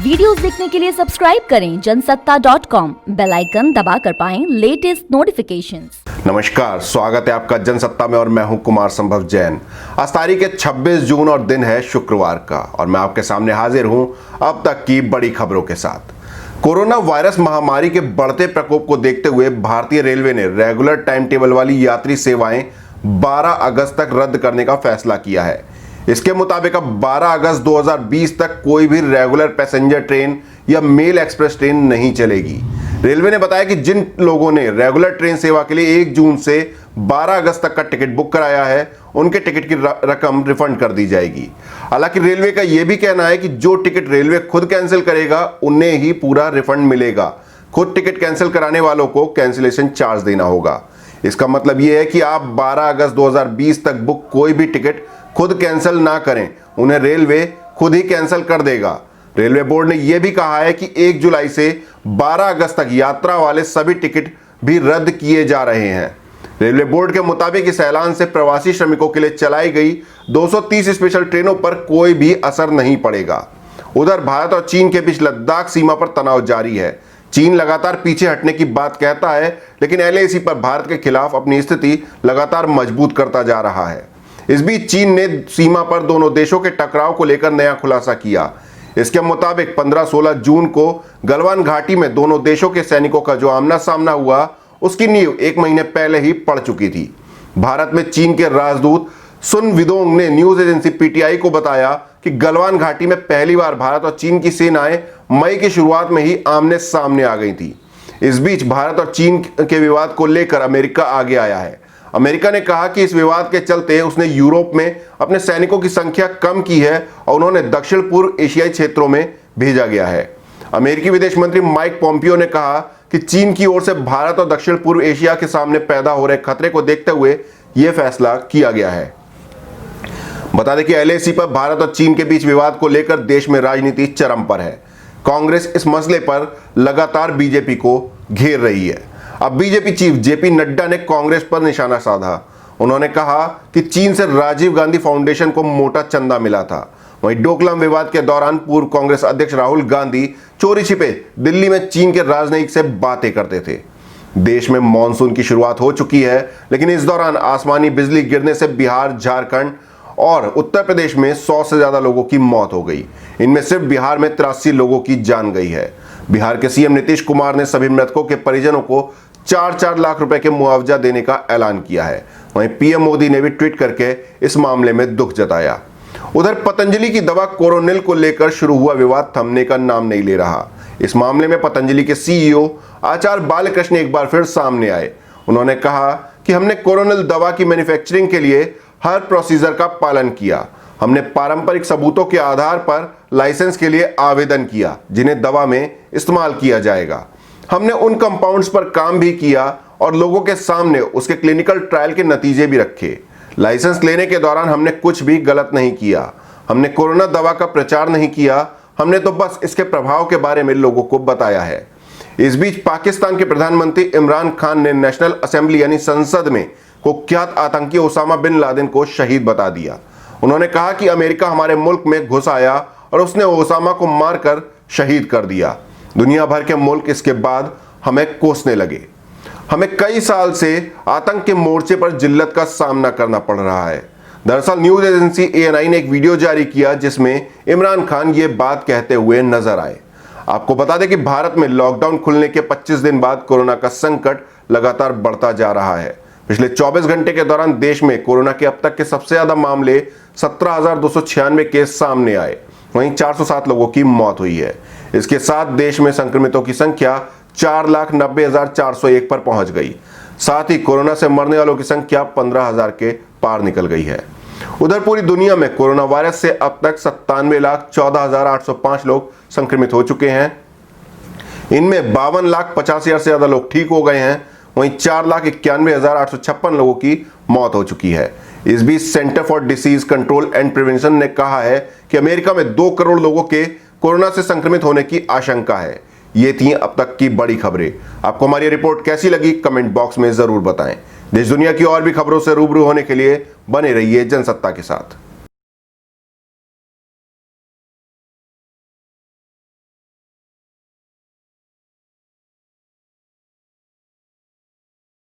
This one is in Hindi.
वीडियोस देखने के लिए सब्सक्राइब करें जनसत्ता.com, बेल आइकन दबाकर पाएं लेटेस्ट नोटिफिकेशंस। नमस्कार, स्वागत है आपका जनसत्ता में और मैं हूं कुमार संभव जैन। आज तारीख है 26 जून और दिन है शुक्रवार का और मैं आपके सामने हाजिर हूं अब तक की बड़ी खबरों के साथ। कोरोना वायरस महामारी के बढ़ते प्रकोप को देखते हुए भारतीय रेलवे ने रेगुलर टाइम टेबल वाली यात्री सेवाएं 12 अगस्त तक रद्द करने का फैसला किया है। इसके मुताबिक अब 12 अगस्त 2020 तक कोई भी रेगुलर पैसेंजर ट्रेन या मेल एक्सप्रेस ट्रेन नहीं चलेगी। रेलवे ने बताया कि जिन लोगों ने रेगुलर ट्रेन सेवा के लिए 1 जून से 12 अगस्त तक का टिकट बुक कराया है, उनके टिकट की रकम रिफंड कर दी जाएगी। हालांकि रेलवे का यह भी कहना है कि जो टिकट रेलवे खुद कैंसिल करेगा उन्हें ही पूरा रिफंड मिलेगा। खुद टिकट कैंसिल कराने वालों को कैंसिलेशन चार्ज देना होगा। इसका मतलब यह है कि आप 12 अगस्त 2020 तक बुक कोई भी टिकट खुद कैंसिल ना करें, उन्हें रेलवे खुद ही कैंसिल कर देगा। रेलवे बोर्ड ने यह भी कहा है कि 1 जुलाई से 12 अगस्त तक यात्रा वाले सभी टिकट भी रद्द किए जा रहे हैं। रेलवे बोर्ड के मुताबिक इस ऐलान से प्रवासी श्रमिकों के लिए चलाई गई 230 स्पेशल ट्रेनों पर कोई भी असर नहीं पड़ेगा। उधर भारत और चीन के बीच लद्दाख सीमा पर तनाव जारी है। चीन लगातार पीछे हटने की बात कहता है, लेकिन LAC पर भारत के खिलाफ अपनी स्थिति लगातार मजबूत करता जा रहा है। इस बीच चीन ने सीमा पर दोनों देशों के टकराव को लेकर नया खुलासा किया। इसके मुताबिक 15-16 जून को गलवान घाटी में दोनों देशों के सैनिकों का जो आमना सामना हुआ, उसकी नींव 1 महीने पहले ही पड़ चुकी थी। भारत में चीन के राजदूत सुन विदोंग ने न्यूज एजेंसी PTI को बताया कि गलवान घाटी में पहली बार भारत और चीन की सेनाएं मई की शुरुआत में ही आमने सामने आ गई थी। इस बीच भारत और चीन के विवाद को लेकर अमेरिका आगे आया है। अमेरिका ने कहा कि इस विवाद के चलते उसने यूरोप में अपने सैनिकों की संख्या कम की है और उन्होंने दक्षिण पूर्व एशियाई क्षेत्रों में भेजा गया है। अमेरिकी विदेश मंत्री माइक पोम्पियो ने कहा कि चीन की ओर से भारत और दक्षिण पूर्व एशिया के सामने पैदा हो रहे खतरे को देखते हुए यह फैसला किया गया है। बता दें कि LAC पर भारत और चीन के बीच विवाद को लेकर देश में राजनीति चरम पर है। कांग्रेस इस मसले पर लगातार बीजेपी को घेर रही है। अब बीजेपी चीफ JP नड्डा ने कांग्रेस पर निशाना साधा। उन्होंने कहा कि चीन से राजीव गांधी फाउंडेशन को मोटा चंदा मिला था। वहीं डोकलाम विवाद के दौरान पूर्व कांग्रेस अध्यक्ष राहुल गांधी चोरी छिपे दिल्ली में चीन के राजनयिक से बातें करते थे। देश में मानसून की शुरुआत हो चुकी है, लेकिन इस दौरान आसमानी बिजली गिरने से बिहार, झारखंड और उत्तर प्रदेश में 100 से ज्यादा लोगों की मौत हो गई। इनमें सिर्फ बिहार में 83 लोगों की जान गई है। बिहार के CM नीतीश कुमार ने सभी मृतकों के परिजनों को 4-4 लाख रुपए के मुआवजा देने का ऐलान किया है। वहीं PM मोदी ने भी ट्वीट करके इस मामले में दुख जताया। उधर पतंजलि की दवा कोरोनिल को लेकर शुरू हुआ विवाद थमने का नाम नहीं ले रहा। इस मामले में पतंजलि के CEO आचार्य बालकृष्ण एक बार फिर सामने आए। उन्होंने कहा कि हमने कोरोनिल दवा की मैन्युफैक्चरिंग के लिए हर प्रोसीजर का पालन किया। हमने पारंपरिक सबूतों के आधार पर लाइसेंस के लिए आवेदन किया जिन्हें दवा में इस्तेमाल किया जाएगा। हमने उन कंपाउंड्स पर काम भी किया और लोगों के सामने उसके क्लिनिकल ट्रायल के नतीजे भी रखे। लाइसेंस लेने के दौरान हमने कुछ भी गलत नहीं किया। हमने कोरोना दवा का प्रचार नहीं किया, हमने तो बस इसके प्रभाव के बारे में लोगों को बताया है। इस बीच पाकिस्तान के प्रधानमंत्री इमरान खान ने नेशनल असेंबली यानी संसद में कुख्यात आतंकी ओसामा बिन लादेन को शहीद बता दिया। उन्होंने कहा कि अमेरिका हमारे मुल्क में घुस आया और उसने ओसामा को मारकर शहीद कर दिया। दुनिया भर के मुल्क इसके बाद हमें कोसने लगे। हमें कई साल से आतंक के मोर्चे पर जिल्लत का सामना करना पड़ रहा है। दरअसल न्यूज एजेंसी ANI ने एक वीडियो जारी किया जिसमें इमरान खान ये बात कहते हुए नजर आए। आपको बता दें कि भारत में लॉकडाउन खुलने के 25 दिन बाद कोरोना का संकट लगातार बढ़ता जा रहा है। पिछले 24 घंटे के दौरान देश में कोरोना के अब तक के सबसे ज्यादा मामले 17,296 केस सामने आए। वहीं 407 लोगों की मौत हुई है। इसके साथ देश में संक्रमितों की संख्या 4,90,401 पर पहुंच गई। साथ ही कोरोना से मरने वालों की संख्या 15,000 के पार निकल गई है। उधर पूरी दुनिया में कोरोना वायरस से अब तक 97,14,805 लोग संक्रमित हो चुके हैं। इनमें 52,85,000 से ज्यादा लोग ठीक हो गए हैं। वहीं 4,91,856 लोगों की मौत हो चुकी है। इस बीच centre for disease control and prevention ने कहा है कि अमेरिका में 2 करोड़ लोगों के कोरोना से संक्रमित होने की आशंका है। ये थी अब तक की बड़ी खबरें। आपको हमारी रिपोर्ट कैसी लगी कमेंट बॉक्स में जरूर बताएं। देश दुनिया की और भी खबरों से रूबरू होने के लिए बने रहिए जनसत्ता के साथ।